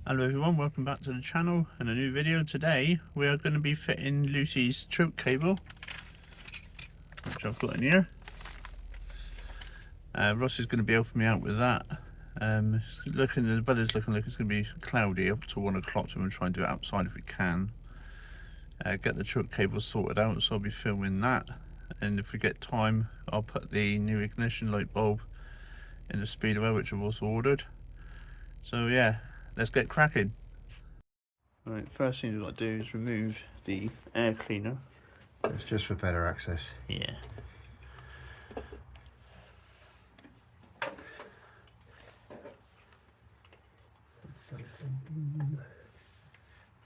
Hello everyone, welcome back to the channel and a new video. Today we are going to be fitting Lucy's choke cable, which I've got in here. Ross is going to be helping me out with that. The weather's looking like it's going to be cloudy up to 1 o'clock, so we're going to try and do it outside if we can. Get the choke cable sorted out, so I'll be filming that. And if we get time, I'll put the new ignition light bulb in the speedway, which I've also ordered. So yeah, let's get cracking. Right, first thing we've got to do is remove the air cleaner. It's just for better access. Yeah.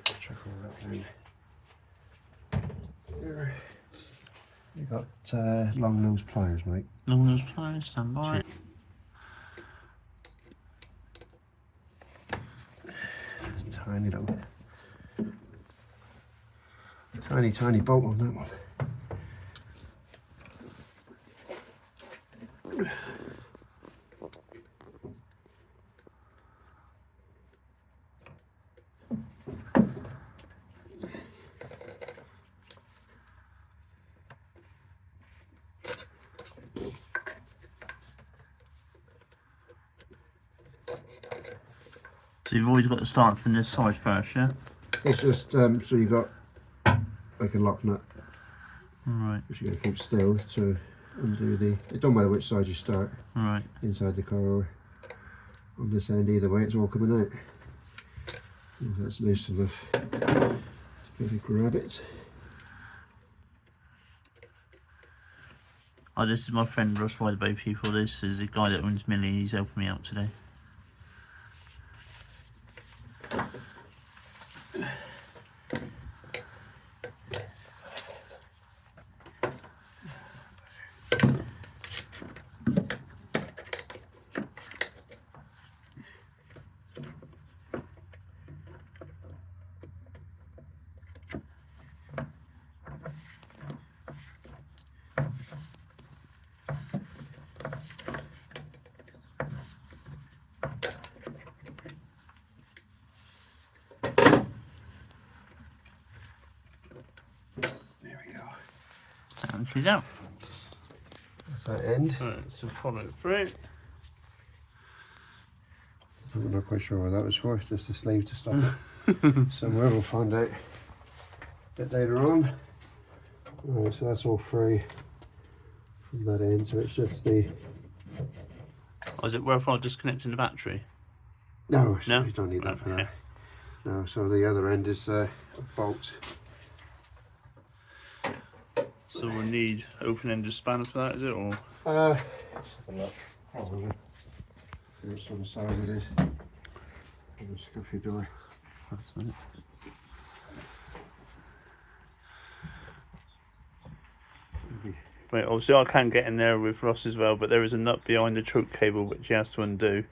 Check all that down. You got long nose pliers, mate. Long nose pliers, stand by. Tiny little, tiny bolt on that one. So you've always got to start from this side first, yeah? It's just so you got like a lock nut, Right. which you're going to keep still to undo the. It don't matter which side you start. Right. Inside the car or on this end, either way, it's all coming out. And that's loose enough to be able to grab it. Oh, this is my friend Russ Wide Bay people. This is the guy that owns Millie. He's helping me out today. And she's out. That's that end. Right, so follow it through. I'm not quite sure what that was for. It's just a sleeve to stop it. Somewhere we'll find out a bit later on. Alright, so that's all free from that end. So it's just the. Oh, is it worthwhile disconnecting the battery? No, No? you don't need that for Okay. that. No, so the other end is a bolt. So we'll need open-ended spanner for that, is it? Or Let's have a look. Probably. See what sort of size it is. Just go for your door. that's it. Right, obviously I can get in there with Ross as well, but there is a nut behind the choke cable which he has to undo,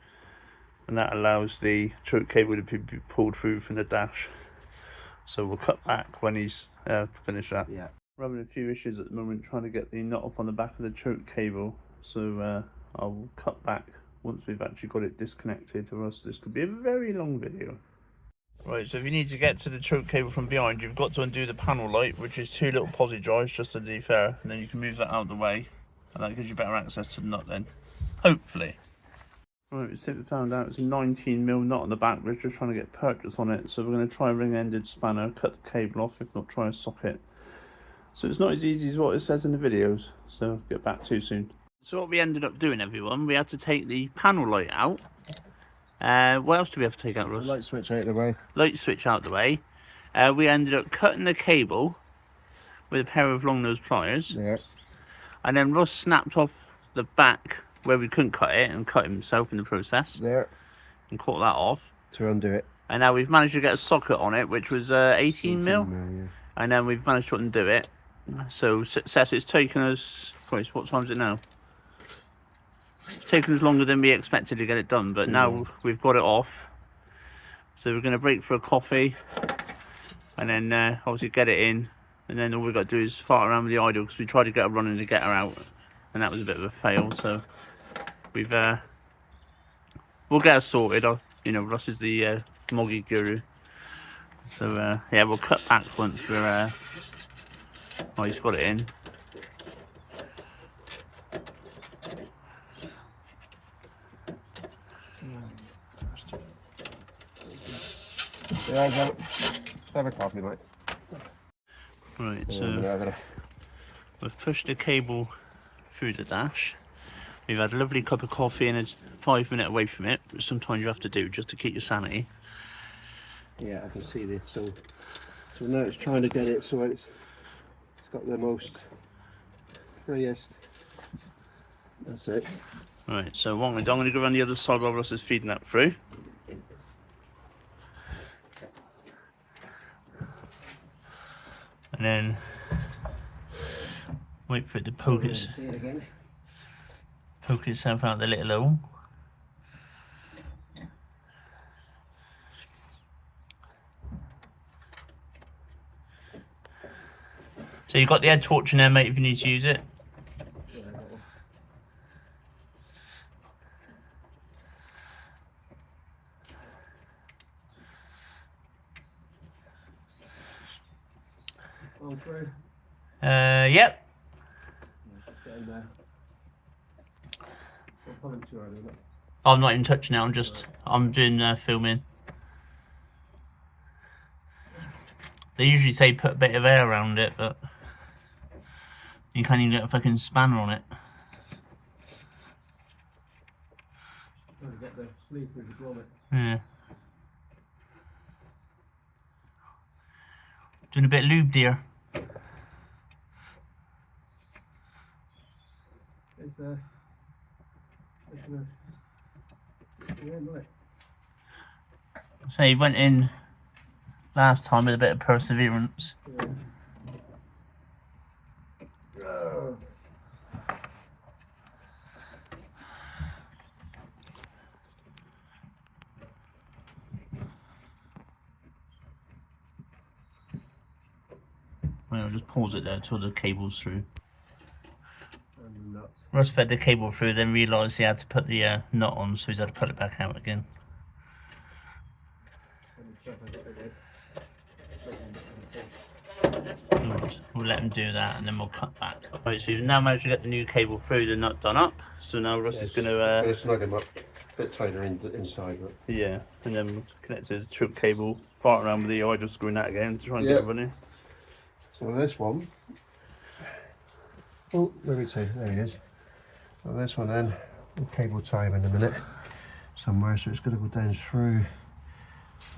and that allows the choke cable to be pulled through from the dash. So we'll cut back when he's finished that. Yeah. We're having a few issues at the moment trying to get the nut off on the back of the choke cable, so I'll cut back once we've actually got it disconnected, or else this could be a very long video. Right, so if you need to get to the choke cable from behind, you've got to undo the panel light, which is 2 little posi drives just underneath there, and then you can move that out of the way, and that gives you better access to the nut then, hopefully. Right, we found out it's a 19mm nut on the back. We're just trying to get purchase on it, so we're going to try a ring-ended spanner, cut the cable off, if not try a socket. So it's not as easy as what it says in the videos, so get back too soon. So what we ended up doing, everyone, we had to take the panel light out. What else do we have to take out, Russ? Light switch out of the way. Light switch out the way. We ended up cutting the cable with a pair of long nose pliers. Yeah. And then Russ snapped off the back where we couldn't cut it and cut himself in the process. There. And cut that off. To undo it. And now we've managed to get a socket on it, which was 18mm. Yeah. And then we've managed to undo it. So success, it's taken us, what time is it now? It's taken us longer than we expected to get it done, but now we've got it off. So we're going to break for a coffee and then obviously get it in, and then all we've got to do is fart around with the idle, because we tried to get her running to get her out and that was a bit of a fail. So we've we'll get her sorted. you know, Russ is the moggy guru. So yeah, we'll cut back once we're oh, he's got it in. Yeah, have a coffee, mate. Right, so we've pushed the cable through the dash. We've had a lovely cup of coffee and it's 5 minutes away from it, which sometimes you have to do just to keep your sanity. Yeah, I can see this. So now it's trying to get it so it's got the most freest. That's it. Right, so what I'm going to go around the other side while Russ is feeding that through. And then wait for it to poke itself out the little hole. So you've got the head torch in there, mate, if you need to use it. Yep. I'm not even touching it, I'm doing filming. They usually say put a bit of air around it, but you can't even get a fucking spanner on it. Yeah. Doing a bit of lube, dear. So he went in last time with a bit of perseverance. Well, just pause it there till the cable's through. Russ fed the cable through, then realised he had to put the nut on, so he's had to put it back out again. We'll let him do that and then we'll cut back. Right, so you've now managed to get the new cable through, the nut done up. So now Russ is going to snug him up a bit tighter inside. But... yeah, and then we'll connect to the choke cable, fart around with the idle screwing that again to try and get it running. So this one, oh, where we say, there he is. So this one then, we'll cable tie him in a minute somewhere, so it's going to go down through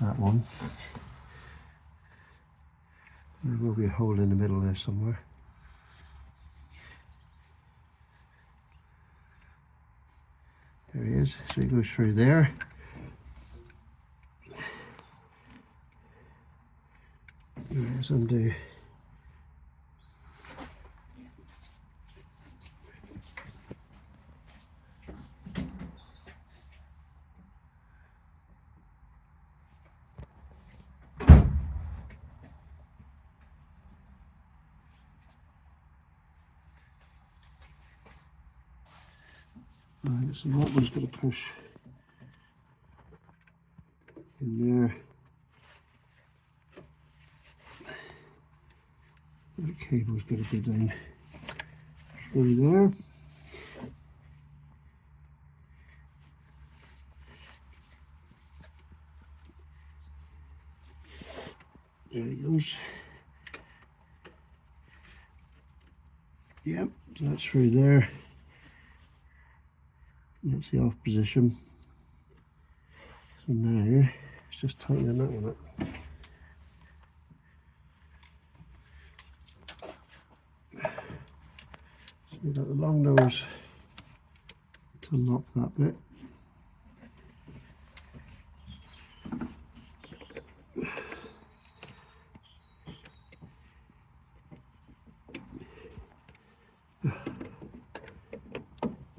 that one. There will be a hole in the middle there somewhere. There he is, so he goes through there. Let's undo. Right, so that one's going to push in there. That cable's going to go down through there. There it goes. Yep, so that's through there. That's the off position. So now it's just tightening that one up. So we've got the long nose to lock that bit.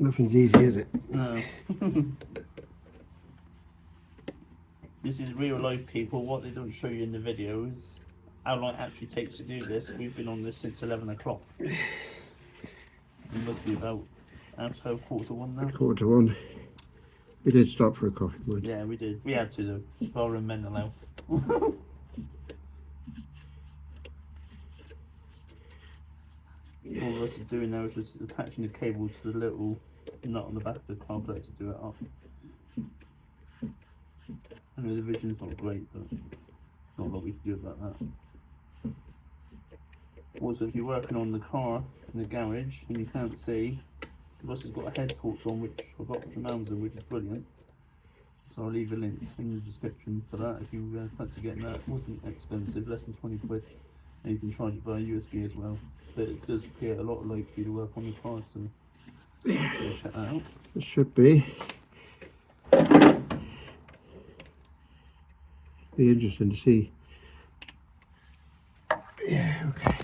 Nothing's easy, is it? No. This is real life, people. What they don't show you in the video is how long it actually takes to do this. We've been on this since 11 o'clock. It must be about 12, quarter to 1 now. Quarter to 1. We did stop for a coffee, mind. Yeah, we did. We had to though, for our own mental health. All Russ is doing now is just attaching the cable to the little nut on the back of the car plate to do it up. I know the vision's not great, but not a lot we can do about that. Also, if you're working on the car in the garage and you can't see, Russ has got a head torch on, which I got from Amazon, which is brilliant. So I'll leave a link in the description for that if you fancy getting that. It wasn't expensive, less than 20 quid. And you can charge it via USB as well. But it does create a lot of light for you to work on the car, so check that out. It should be interesting to see. Yeah, okay.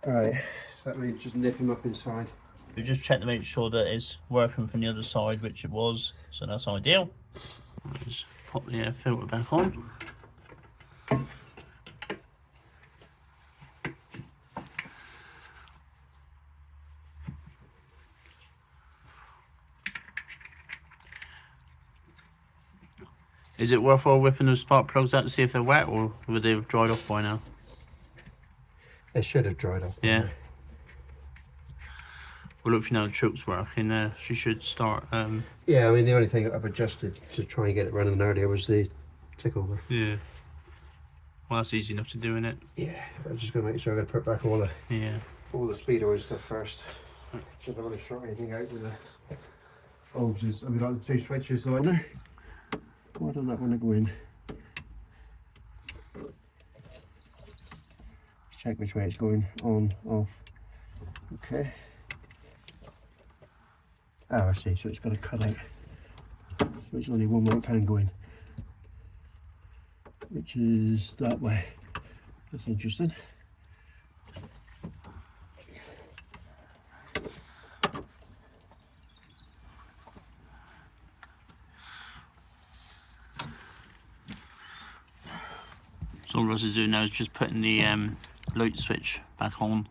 Alright, so that means just nip him up inside. We just checked to make sure that it's working from the other side, which it was, so that's ideal. Just pop the air filter back on. Is it worthwhile whipping those spark plugs out to see if they're wet, or would they have dried off by now? They should have dried off. Yeah. Well, look, if you know the choke's working, she should start. Yeah, I mean, the only thing I've adjusted to try and get it running earlier was the tick over. Yeah. Well, that's easy enough to do, isn't it? Yeah, I'm just going to make sure I'm going to put back all the speedo and stuff first. I don't want to short anything out with the hoses. Have we got the two switches on there? Why don't that want to go in? Check which way it's going, on, off. Okay. Oh, I see, so it's got to cut out. So it's only one way it can go in, which is that way. That's interesting. So all Russ is doing now is just putting the light switch back on,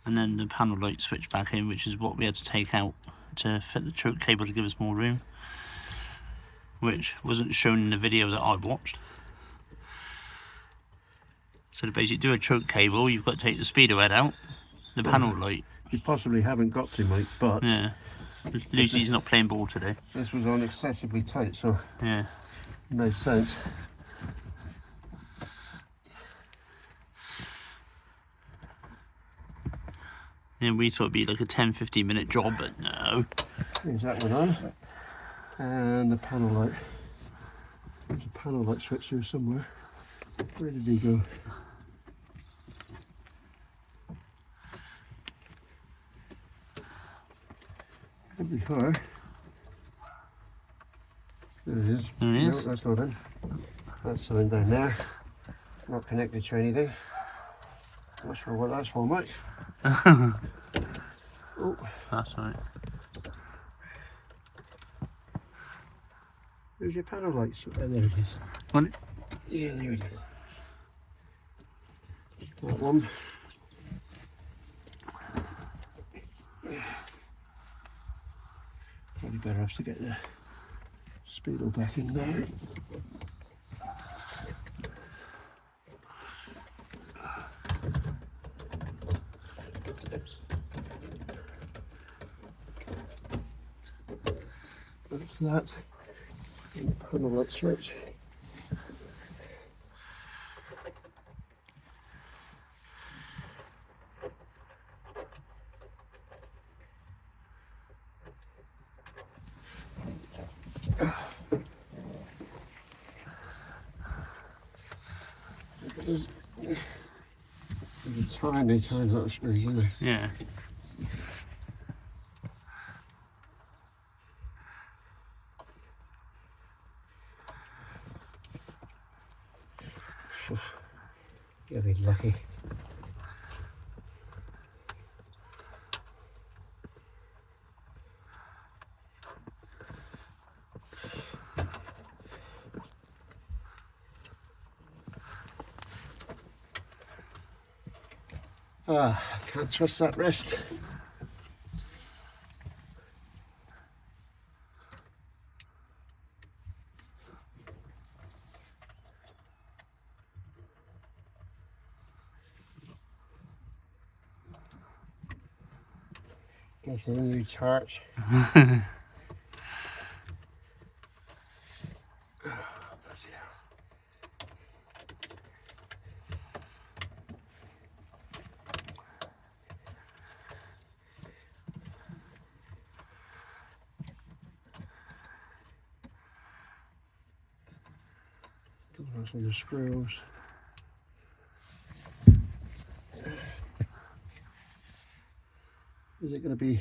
and then the panel light switch back in, which is what we had to take out to fit the choke cable to give us more room, which wasn't shown in the video that I watched. So to basically do a choke cable, you've got to take the speedo head out, the panel light. You possibly haven't got to, mate, but Yeah. Lucy's not playing ball today. This was on excessively tight, so Yeah. it made sense. Yeah, we thought it'd be like a 10-15 minute job, but no. There's that one on. And the panel light. There's a panel light switch here somewhere. Where did he go? Could be higher. There it is. There it is. No, that's not in. That's something down there. Not connected to anything. Not sure what that's for, mate. Oh. That's right. Where's your panel lights? Oh, there it is. What? Yeah, there it is. That one. Probably better off to get the speedo back in there. That's that. And the panel light switch. There's a tiny little screws, isn't there? Yeah. You'll be lucky. Ah, I can't trust that wrist. It's a new torch. Some of the screws. Is it going to be?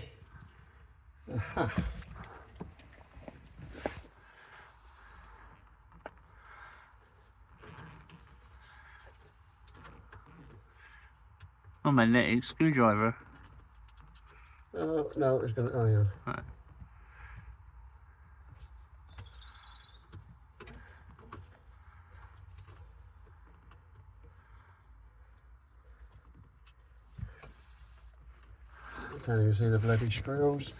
Aha. Oh, magnetic screwdriver. Oh no, it's going to. Oh yeah. Right. Can't even see the bloody screws.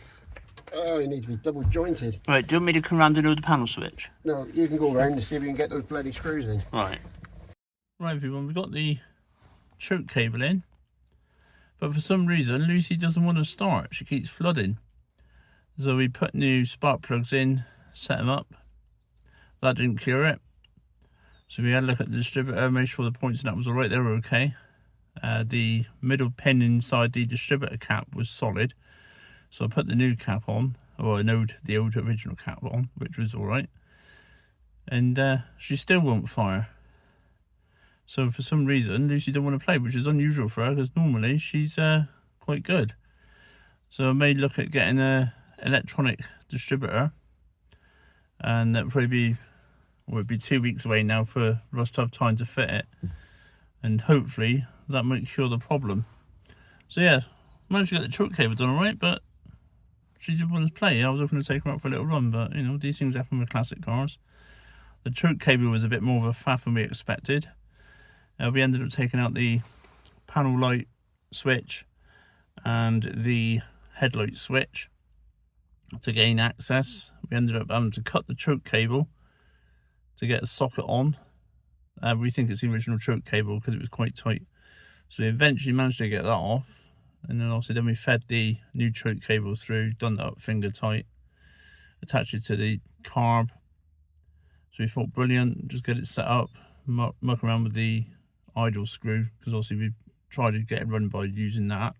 Oh, you need to be double jointed. Right, do you want me to come round and do the panel switch? No, you can go around and see if you can get those bloody screws in. Right. Right, everyone, we've got the choke cable in, but for some reason Lucy doesn't want to start. She keeps flooding. So we put new spark plugs in, set them up. That didn't cure it. So we had a look at the distributor, made sure the points and that was alright, they were okay. The middle pin inside the distributor cap was solid, so I put the new cap on, or the old original cap on, which was alright, and she still won't fire. So for some reason Lucy didn't want to play, which is unusual for her because normally she's quite good. So I may look at getting a electronic distributor, and that probably would be 2 weeks away now for us to have time to fit it, and hopefully that might cure the problem. So yeah, managed to get the choke cable done alright, but she didn't want to play. I was hoping to take her out for a little run, but you know, these things happen with classic cars. The choke cable was a bit more of a faff than we expected. We ended up taking out the panel light switch and the headlight switch to gain access. We ended up having to cut the choke cable to get a socket on. We think it's the original choke cable because it was quite tight. So we eventually managed to get that off, and then obviously then we fed the new choke cable through, done that up finger tight, attached it to the carb. So we thought brilliant, just get it set up, muck around with the idle screw, because obviously we tried to get it run by using that.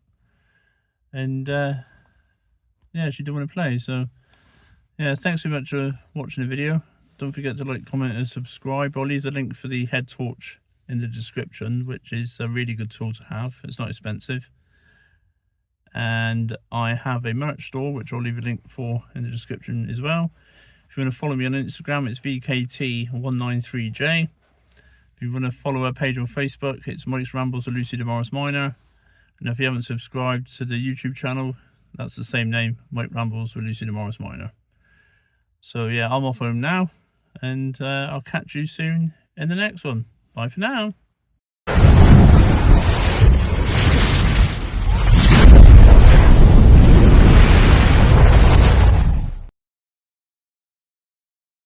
And yeah, she didn't want to play. So yeah, thanks so much for watching the video. Don't forget to like, comment and subscribe. I'll leave the link for the head torch in the description, which is a really good tool to have. It's not expensive. And I have a merch store, which I'll leave a link for in the description as well. If you want to follow me on Instagram, it's VKT193J. If you want to follow our page on Facebook, it's Mike's Rambles with Lucy Damaris Minor. And if you haven't subscribed to the YouTube channel, that's the same name, Mike Rambles with Lucy Damaris Minor. So yeah, I'm off home now, and I'll catch you soon in the next one. Bye for now.